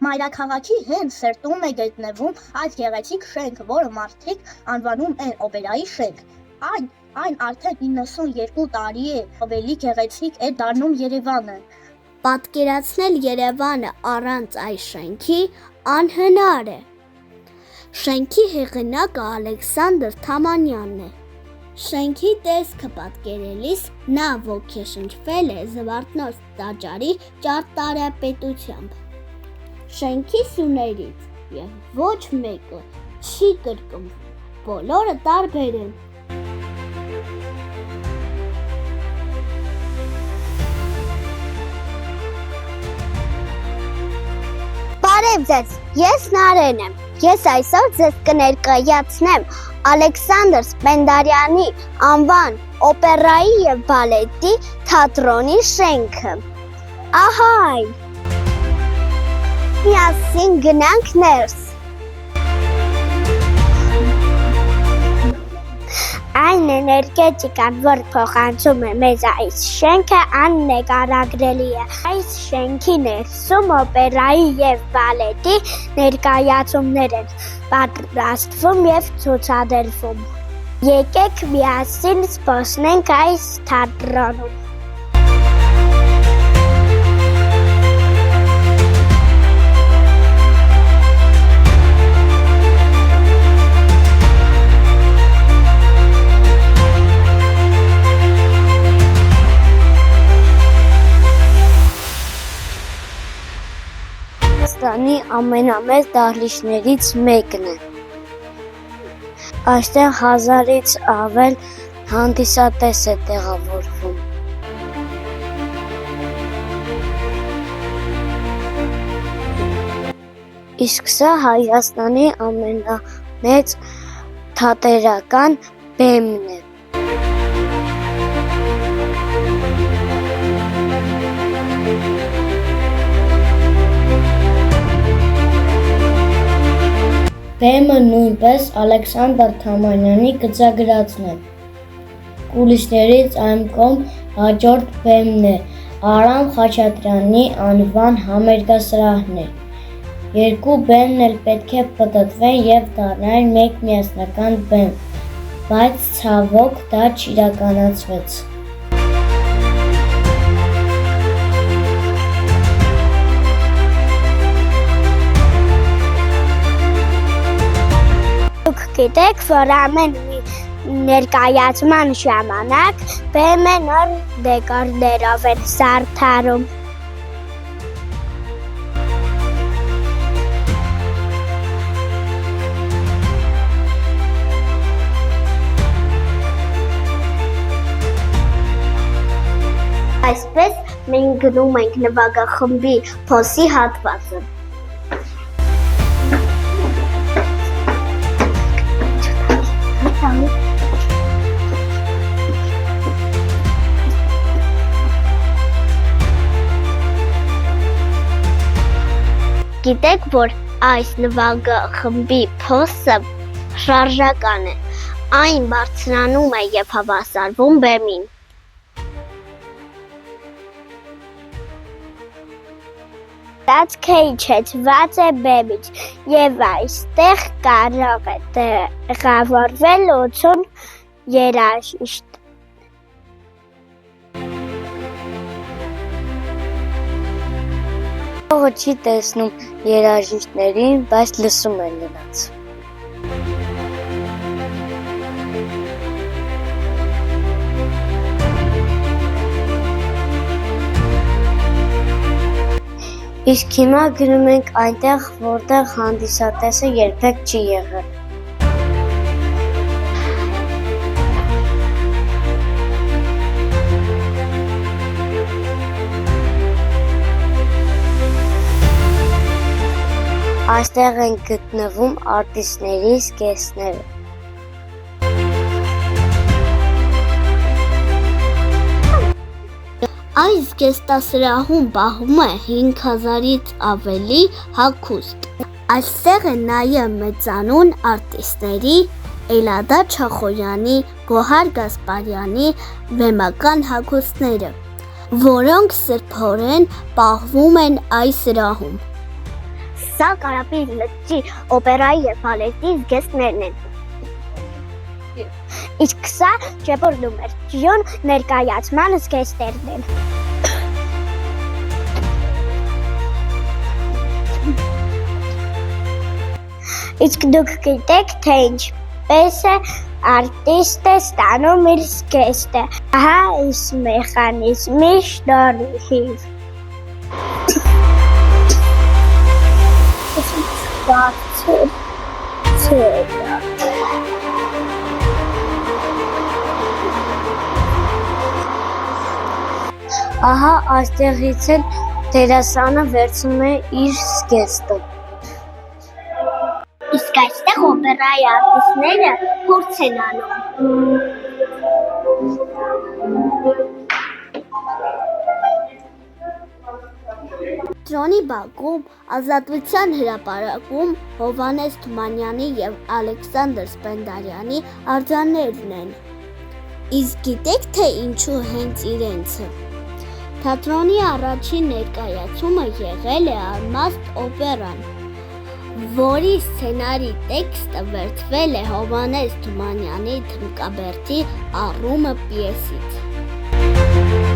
Մայրաքաղաքի հենց սրտում է գտնվում այդ գեղեցիկ շենքը, որը մարդիկ անվանում են օպերայի շենք։ Այն արդեն 92 տարի է ավելի գեղեցիկ է դառնում Երևանը։ Պատկերացնել Երևանը առանց այս շենքի անհնար է։ Շենքի հեղինակը Ալեքսանդր Թամանյանն է։ Շենքի տեսքը պատկերելիս նա ոգեշնչվել է Զվարթնոց տաճարի ճարտարապետությամբ։ Շենքի սյուներից և ոչ մեկը չի կրկնվում, բոլորը տարբեր են։ Բարև ձեզ, ես Նարեն եմ, ես այսօր ձեզ կներկայացնեմ Ալեքսանդր Սպենդիարյանի անվան օպերայի և բալետի թատրոնի շենքը։ Ահա այն։ Միասին գնանք ներս։ Այն էներգետիկան, որ փոխանցում է մեզ այս շենքը, աննկարագրելի է։ Այս շենքի ներսում օպերայի և բալետի ներկայացումներ են պատրաստվում և ցուցադրվում։ Եկեք միասին զբոսնենք այս թատրոնում։ Հայաստանի ամենամեծ դահլիճներից մեկն է։ Այստեղ 1000-ից ավել հանդիսատես է տեղավորվում։ Իսկ սա Հայաստանի ամենամեծ թատերական բեմն է։ Բեմը նույնպես Ալեքսանդր Թամանյանի գծագրածն է։ Կուլիսներից այն կողմ հաջորդ բեմն է Արամ Խաչատրյանի անվան համերգասրահն է։ Երկու բեմն էլ պետք է պտտվեն և դառնային մեկ միասնական բեմ, բայց ցավոք դա չիրականացվեց։ Գիտեք, որ ամեն ներկայացման ժամանակ բեմը նոր դեկորներով են զարդարում։ Այսպես մենք գնում ենք նվագախմբի փոսի հատվածը։ Գիտեք, որ այս նվագախմբի փոսը շարժական է, այն բարձրանում է և հավասարվում բեմին։ Ծածկը իջեցված է բեմից և այստեղ կարող է տեղավորվել 80 երաժիշտ։ Ողը չի տեսնում երաժիշտներին, բայց լսում է նրանց։ Իսկ հիմա գնում ենք այնտեղ, որտեղ հանդիսատեսը երբեք չի եղել։ Այստեղ են գտնվում արտիստների զգեստները։ Այս զգեստասրահում պահվում է 5000-ից ավելի հագուստ։ Այստեղ են նաև մեծանուն արտիստների Էլադա Չախոյանի, Գոհար Գասպարյանի վեմական հագուստները, որոնք սրբորեն պահվում են այս սրահում։ Սա Կարապի լճի օպերայի եւ բալետի զգեստներն են։ Իսկ սա Ջեբորլու մերճիոն ներկայացման զգեստերն են։ Իսկ դուք գիտեք, թե ինչպես է արտիստը ստանում իր զգեստը։ Ահա այս մեխանիզմի շնորհիվ։ Ահա այստեղից էլ դերասանը վերցնում է իր զգեստը։ Իսկ այստեղ օպերայի արտիստները փորձ են անում։ Տրոնի բակում, Ազատության հրապարակում Հովհաննես Թումանյանի և Ալեքսանդր Սպենդիարյանի արձաններն են։ Իսկ գիտեք, թե ինչու հենց իրենցը։ Թատրոնի առաջին ներկայացումը եղել է «Արմաստ» օպերան, որի սցենարի տեքստը վերցվել է Հովհաննես Թումանյանի «Թմկաբերդի առումը» պիեսից։